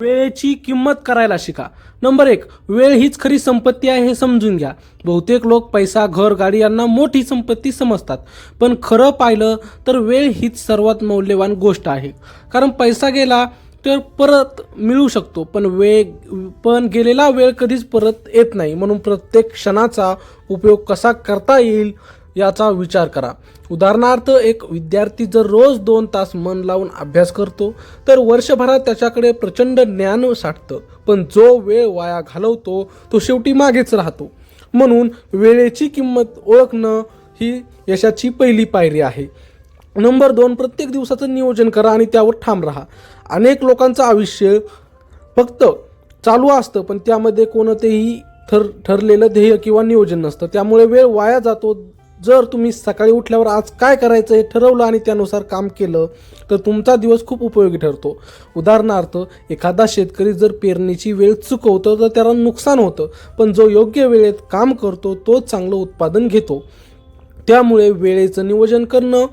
वेळेची किंमत करायला शिका. नंबर 1, वेळ हीच खरी संपत्ती आहे हे समजून घ्या. बहुतेक लोक पैसा, घर, गाडी यांना मोठी संपत्ती समजतात, पण खरं पाहिलं तर वेळ हीच सर्वात मौल्यवान गोष्ट आहे. कारण पैसा गेला तर परत मिळू शकतो, पण गेलेला वेळ कधीच परत येत नाही. म्हणून प्रत्येक क्षणाचा उपयोग कसा करता येईल याचा विचार करा. उदाहरणार्थ, एक विद्यार्थी जर रोज 2 तास मन लावून अभ्यास करतो तर वर्षभरात त्याच्याकडे प्रचंड ज्ञान साठतं. पण जो वेळ वाया घालवतो तो शेवटी मागेच राहतो. म्हणून वेळेची किंमत ओळखणं ही यशाची पहिली पायरी आहे. नंबर 2, प्रत्येक दिवसाचं नियोजन करा आणि त्यावर ठाम राहा. अनेक लोकांचं आयुष्य फक्त चालू असतं, पण त्यामध्ये कोणतेही ठरलेलं ध्येय किंवा नियोजन नसतं. त्यामुळे वेळ वाया जातो. जर तुम्ही सकाळी उठल्यावर आज काय करायचं हे ठरवलं आणि त्यानुसार काम केलं तर तुमचा दिवस खूप उपयोगी ठरतो. उदाहरणार्थ, एखादा शेतकरी जर पेरणीची वेळ चुकवतो तर त्याला नुकसान होतं, पण जो योग्य वेळेत काम करतो तो चांगलं उत्पादन घेतो. त्यामुळे वेळेचं नियोजन करणं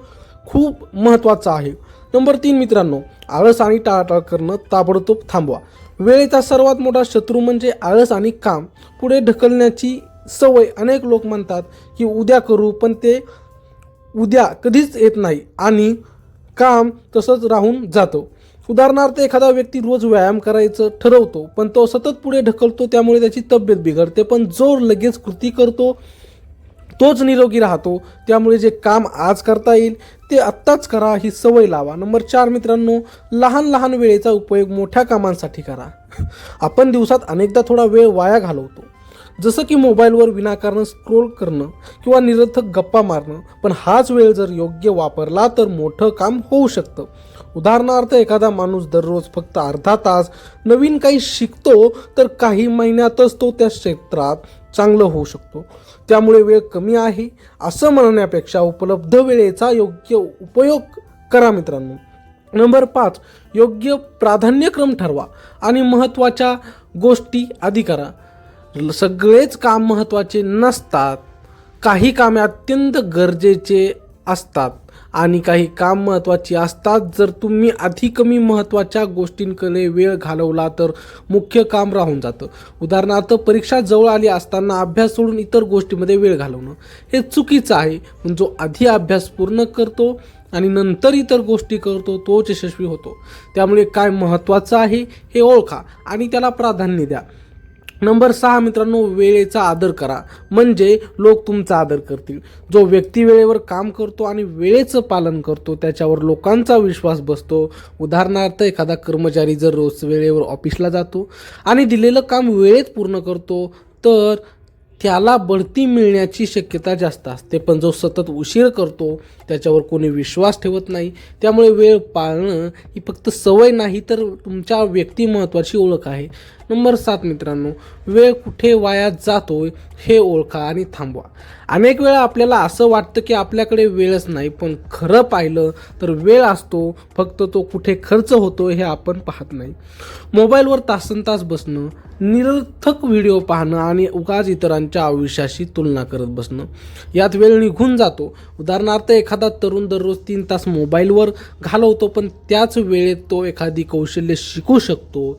खूप महत्त्वाचं आहे. नंबर 3 मित्रांनो, आळस आणि टाळाटाळ करणं ताबडतोब थांबवा. वेळेचा सर्वात मोठा शत्रू म्हणजे आळस आणि काम पुढे ढकलण्याची सवय. अनेक लोक म्हणतात की उद्या करू, पण ते उद्या कधीच येत नाही आणि काम तसंच राहून जातं. उदाहरणार्थ, एखादा व्यक्ती रोज व्यायाम करायचं ठरवतो, पण तो सतत पुढे ढकलतो, त्यामुळे त्याची तब्येत बिघडते. पण जो लगेच कृती करतो तोच निरोगी राहतो. त्यामुळे जे काम आज करता येईल ते आत्ताच करा, ही सवय लावा. नंबर 4 मित्रांनो, लहान लहान वेळेचा उपयोग मोठ्या कामांसाठी करा. आपण दिवसात अनेकदा थोडा वेळ वाया घालवतो, जसं की मोबाईलवर विनाकारण स्क्रोल करणं किंवा निरर्थक गप्पा मारणं. पण हाच वेळ जर योग्य वापरला तर मोठं काम होऊ शकतं. उदाहरणार्थ, एखादा माणूस दररोज फक्त अर्धा तास नवीन काही शिकतो तर काही महिन्यातच तो त्या क्षेत्रात चांगलं होऊ शकतो. त्यामुळे वेळ कमी आहे असं म्हणण्यापेक्षा उपलब्ध वेळेचा योग्य उपयोग करा मित्रांनो. नंबर 5, योग्य प्राधान्यक्रम ठरवा आणि महत्त्वाच्या गोष्टी आधी करा. सगळेच काम महत्त्वाचे नसतात. काही कामे अत्यंत गरजेचे असतात आणि काही काम महत्त्वाची असतात. जर तुम्ही आधी कमी महत्त्वाच्या गोष्टींकडे वेळ घालवला तर मुख्य काम राहून जातं. उदाहरणार्थ, परीक्षा जवळ आली असताना अभ्यास सोडून इतर गोष्टीमध्ये वेळ घालवणं हे चुकीचं आहे. पण जो आधी अभ्यास पूर्ण करतो आणि नंतर इतर गोष्टी करतो तोच यशस्वी होतो. त्यामुळे काय महत्त्वाचं आहे हे ओळखा आणि त्याला प्राधान्य द्या. नंबर 6 मित्रांनो, वेळेचा आदर करा म्हणजे लोक तुमचा आदर करतील. जो व्यक्ती वेळेवर काम करतो आणि वेळेचं पालन करतो त्याच्यावर लोकांचा विश्वास बसतो. उदाहरणार्थ, एखादा कर्मचारी जर रोज वेळेवर ऑफिसला जातो आणि दिलेलं काम वेळेत पूर्ण करतो तर त्याला बढती मिळण्याची शक्यता जास्त असते. पण जो सतत उशीर करतो त्याच्यावर कोणी विश्वास ठेवत नाही. त्यामुळे वेळ पाळणं ही फक्त सवय नाही तर तुमच्या व्यक्तिमत्त्वाची ओळख आहे. नंबर 7 मित्रांनो, वेळ कुठे वाया जातो हे ओळखा आणि थांबवा. अनेक वेळा आपल्याला असं वाटतं की आपल्याकडे वेळच नाही, पण खरं पाहिलं तर वेळ असतो, फक्त तो कुठे खर्च होतो हे आपण पाहत नाही. मोबाईलवर तासनतास बसणं, निरर्थक व्हिडिओ पाहणं आणि उगाच इतरांच्या आयुष्याशी तुलना करत बसणं यात वेळ निघून जातो. उदाहरणार्थ, एखादा तरुण दररोज 3 तास मोबाईलवर घालवतो, पण त्याच वेळेत तो एखादी कौशल्य शिकू शकतो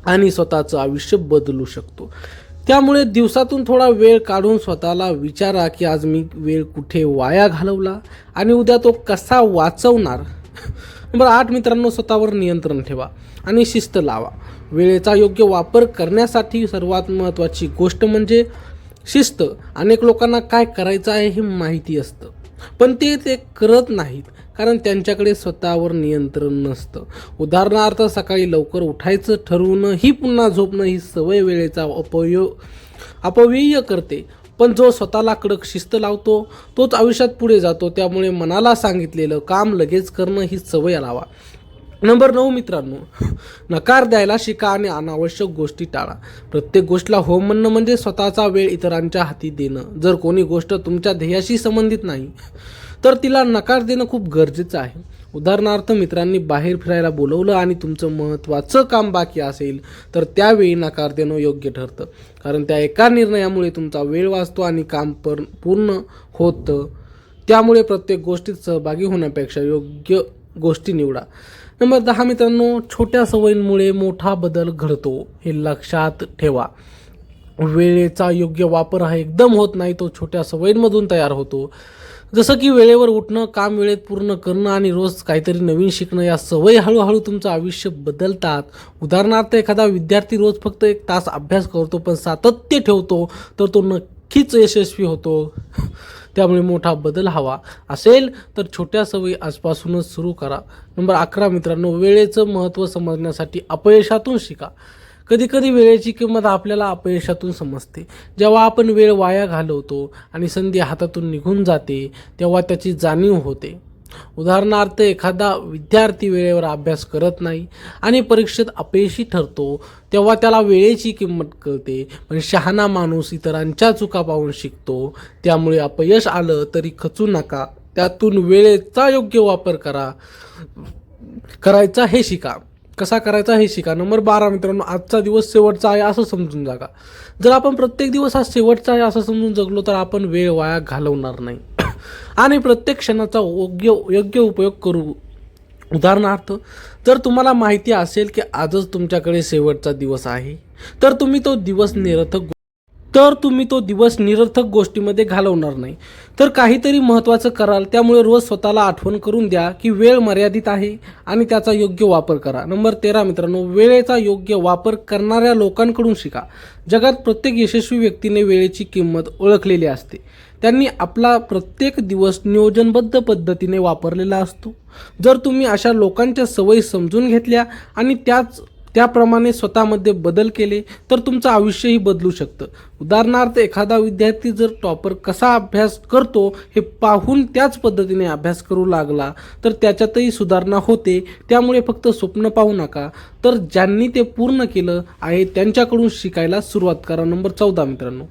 आणि स्वतःचं आयुष्य बदलू शकतो. त्यामुळे दिवसातून थोडा वेळ काढून स्वतःला विचारा की आज मी वेळ कुठे वाया घालवला आणि उद्या तो कसा वाचवणार. नंबर 8 मित्रांनो, स्वतःवर नियंत्रण ठेवा आणि शिस्त लावा. वेळेचा योग्य वापर करण्यासाठी सर्वात महत्त्वाची गोष्ट म्हणजे शिस्त. अनेक लोकांना काय करायचं आहे हे माहिती असतं, पण ते करत नाहीत कारण त्यांच्याकडे स्वतःवर नियंत्रण नसतं. उदाहरणार्थ, सकाळी लवकर उठायचं ठरवणं ही पुन्हा झोपणं ही सवय वेळेचा अपव्यय करते. पण जो स्वतःला कडक शिस्त लावतो तोच आयुष्यात पुढे जातो. त्यामुळे मनाला सांगितलेलं काम लगेच करणं ही सवय लावा. नंबर 9 मित्रांनो, नकार द्यायला शिका आणि अनावश्यक गोष्टी टाळा. प्रत्येक गोष्टीला हो म्हणणं म्हणजे स्वतःचा वेळ इतरांच्या हाती देणं. जर कोणी गोष्ट तुमच्या ध्येयाशी संबंधित नाही तर तिला नकार देणं खूप गरजेचं आहे. उदाहरणार्थ, मित्रांनी बाहेर फिरायला बोलवलं आणि तुमचं महत्त्वाचं काम बाकी असेल तर त्यावेळी नकार देणं योग्य ठरतं. कारण त्या एका निर्णयामुळे तुमचा वेळ वाचतो आणि काम पूर्ण होतं. त्यामुळे प्रत्येक गोष्टीत सहभागी होण्यापेक्षा योग्य गोष्टी निवडा. नंबर 10 मित्रांनो, छोट्या सवयींमुळे मोठा बदल घडतो, हे लक्षात ठेवा. वेळेचा योग्य वापर हा एकदम होत नाही, तो छोट्या सवयींमधून तयार होतो. जसं की वेळेवर उठणं, काम वेळेत पूर्ण करणं आणि रोज काहीतरी नवीन शिकणं, या सवयी हळूहळू तुमचं आयुष्य बदलतात. उदाहरणार्थ, एखादा विद्यार्थी रोज फक्त 1 तास अभ्यास करतो पण सातत्य ठेवतो तर तो नक्कीच यशस्वी होतो. त्यामुळे मोठा बदल हवा असेल तर छोट्या सवयी आजपासूनच सुरू करा. नंबर 11 मित्रांनो, वेळेचं महत्त्व समजण्यासाठी अपयशातून शिका. कधीकधी वेळेची किंमत आपल्याला अपयशातून समजते. जेव्हा आपण वेळ वाया घालवतो आणि संधी हातातून निघून जाते तेव्हा त्याची जाणीव होते. उदाहरणार्थ, एखादा विद्यार्थी वेळेवर अभ्यास करत नाही आणि परीक्षेत अपयशी ठरतो तेव्हा त्याला वेळेची किंमत कळते. पण शहाणा माणूस इतरांच्या चुका पाहून शिकतो. त्यामुळे अपयश आलं तरी खचू नका, त्यातून वेळेचा योग्य वापर करायचा हे शिका. कसा करायचा हे शिका. नंबर 12 मित्रांनो, आजचा दिवस शेवटचा आहे असं समजून जागा. जर आपण प्रत्येक दिवस हा शेवटचा आहे असं समजून जगलो तर आपण वेळ वाया घालवणार नाही आणि प्रत्येक क्षणाचा योग्य उपयोग करू. उदाहरणार्थ, जर तुम्हाला माहिती असेल की आजच तुमच्याकडे शेवटचा दिवस आहे तर तुम्ही तो दिवस निरर्थक गोष्टीमध्ये घालवणार नाही, तर काहीतरी महत्त्वाचं कराल. त्यामुळे रोज स्वतःला आठवण करून द्या की वेळ मर्यादित आहे आणि त्याचा योग्य वापर करा. नंबर 13 मित्रांनो, वेळेचा योग्य वापर करणाऱ्या लोकांकडून शिका. जगात प्रत्येक यशस्वी व्यक्तीने वेळेची किंमत ओळखलेली असते. त्यांनी आपला प्रत्येक दिवस नियोजनबद्ध पद्धतीने वापरलेला असतो. जर तुम्ही अशा लोकांच्या सवयी समजून घेतल्या आणि त्याप्रमाणे स्वतःमध्ये बदल केले तर तुमचं आयुष्यही बदलू शकतं. उदाहरणार्थ, एखादा विद्यार्थी जर टॉपर कसा अभ्यास करतो हे पाहून त्याच पद्धतीने अभ्यास करू लागला तर त्याच्यातही सुधारणा होते. त्यामुळे फक्त स्वप्न पाहू नका, तर ज्यांनी ते पूर्ण केलं आहे त्यांच्याकडून शिकायला सुरुवात करा. नंबर 14 मित्रांनो,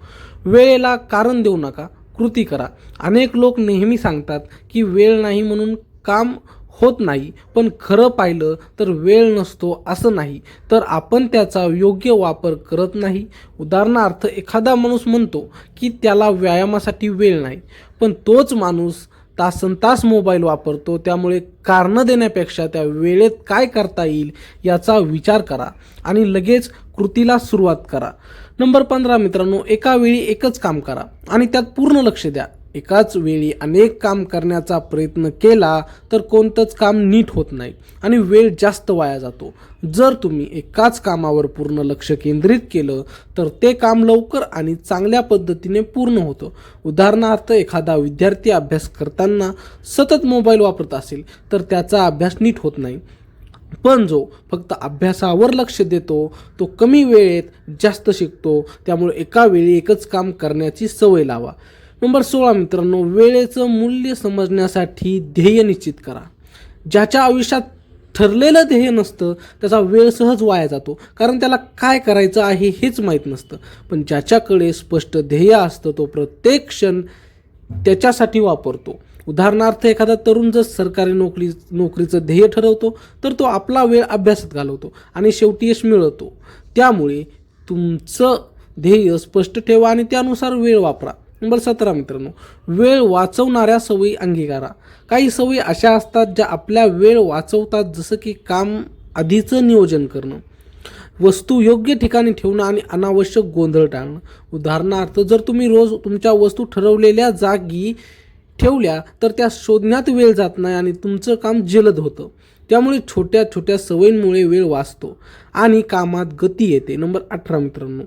वेळेला कारण देऊ नका, कृती करा. अनेक लोक नेहमी सांगतात की वेळ नाही म्हणून काम होत नाही, पण खरं पाहिलं तर वेळ नसतो असं नाही, तर आपण त्याचा योग्य वापर करत नाही. उदाहरणार्थ, एखादा माणूस म्हणतो की त्याला व्यायामासाठी वेळ नाही, पण तोच माणूस तासनतास मोबाईल वापरतो. त्यामुळे कारणं देण्यापेक्षा त्या वेळेत काय करता येईल याचा विचार करा आणि लगेच कृतीला सुरुवात करा. नंबर 15 मित्रांनो, एका वेळी एकच काम करा आणि त्यात पूर्ण लक्ष द्या. एकाच वेळी अनेक काम करण्याचा प्रयत्न केला तर कोणतंच काम नीट होत नाही आणि वेळ जास्त वाया जातो. जर तुम्ही एकाच कामावर पूर्ण लक्ष केंद्रित केलं तर ते काम लवकर आणि चांगल्या पद्धतीने पूर्ण होतं. उदाहरणार्थ, एखादा विद्यार्थी अभ्यास करताना सतत मोबाईल वापरत असेल तर त्याचा अभ्यास नीट होत नाही. पण जो फक्त अभ्यासावर लक्ष देतो तो कमी वेळेत जास्त शिकतो. त्यामुळे एका वेळी एकच काम करण्याची सवय लावा. नंबर 16 मित्रांनो, वेळेचं मूल्य समजण्यासाठी ध्येय निश्चित करा. ज्याच्या आयुष्यात ठरलेलं ध्येय नसतं त्याचा वेळ सहज वाया जातो, कारण त्याला काय करायचं आहे हेच माहीत नसतं. पण ज्याच्याकडे स्पष्ट ध्येय असतं तो प्रत्येक क्षण त्याच्यासाठी वापरतो. उदाहरणार्थ, एखादा तरुण जर सरकारी नोकरीचं ध्येय ठरवतो तर तो आपला वेळ अभ्यासात घालवतो आणि शेवटी यश मिळवतो. त्यामुळे तुमचं ध्येय स्पष्ट ठेवा आणि त्यानुसार वेळ वापरा. नंबर 17 मित्रांनो, वेळ वाचवणाऱ्या सवयी अंगीकारा. काही सवयी अशा असतात ज्या आपल्या वेळ वाचवतात, जसं की काम आधीचं नियोजन करणं, वस्तू योग्य ठिकाणी ठेवणं आणि अनावश्यक गोंधळ टाळणं. उदाहरणार्थ, जर तुम्ही रोज तुमच्या वस्तू ठरवलेल्या जागी ठेवल्या तर त्या शोधण्यात वेळ जात नाही आणि तुमचं काम जलद होतं. त्यामुळे छोट्या छोट्या सवयींमुळे वेळ वाचतो आणि कामात गती येते. नंबर 18 मित्रांनो,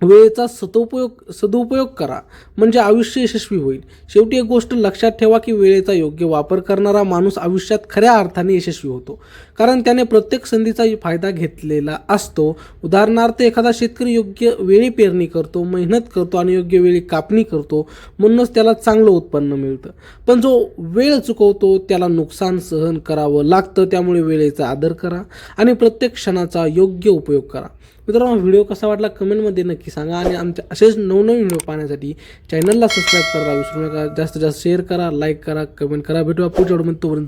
वेळेचा सदुपयोग करा म्हणजे आयुष्य यशस्वी होईल. शेवटी एक गोष्ट लक्षात ठेवा की वेळेचा योग्य वापर करणारा माणूस आयुष्यात खऱ्या अर्थाने यशस्वी होतो, कारण त्याने प्रत्येक संधीचा फायदा घेतलेला असतो. उदाहरणार्थ, एखादा शेतकरी योग्य वेळी पेरणी करतो, मेहनत करतो आणि योग्य वेळी कापणी करतो, म्हणूनच त्याला चांगलं उत्पन्न मिळतं. पण जो वेळ चुकवतो त्याला नुकसान सहन करावं लागतं. त्यामुळे वेळेचा आदर करा आणि प्रत्येक क्षणाचा योग्य उपयोग करा. मित्रांनो, व्हिडिओ कसा वाटला कमेंटमध्ये नक्की सांगा आणि आमच्या असेच नवनवीन व्हिडिओ पाहण्यासाठी चॅनलला सबस्क्राईब करायला विसरू नका. जास्तीत जास्त शेअर करा, लाईक करा, कमेंट करा. भेटूया पुढच्या व्हिडिओमध्ये. तोपर्यंत